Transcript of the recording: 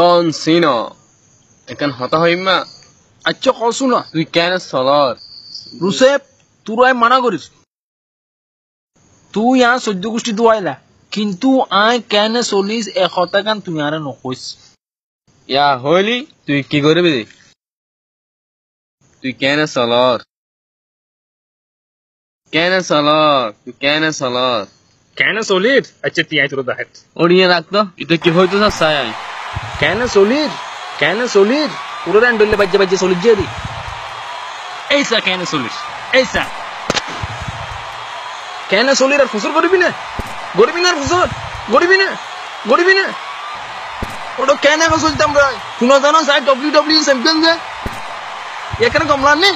জন সিনা এখন হতা হইমা আচ্ছা কসু না তুই কেন সলার রুসেপ তুই মানা করিস তুই আর সহ্য গোষ্ঠী দুয়াইলা কিন্তু আই কেন চলিস এশটা গান তুমি আর নকইস ইয়া হইলি তুই কি করবি তুই কেন সলার তুই কেন সলার কেন চলির আচ্ছা তিয়াই তোর দেখাত ওড়িয়ে রাখতো এটা কি হইতো না সাই কেন চলির পুরো রান ডলে বাজে বাজে চলির যে দি এইসা কেন চলির এইসা কেন চলির আর ফুসর করবি না আর ফুসর গরিবি না ওটা কেন চলতাম রে শুনো জানো সাই ডব্লিউ চ্যাম্পিয়ন যে এখানে কমলান নেই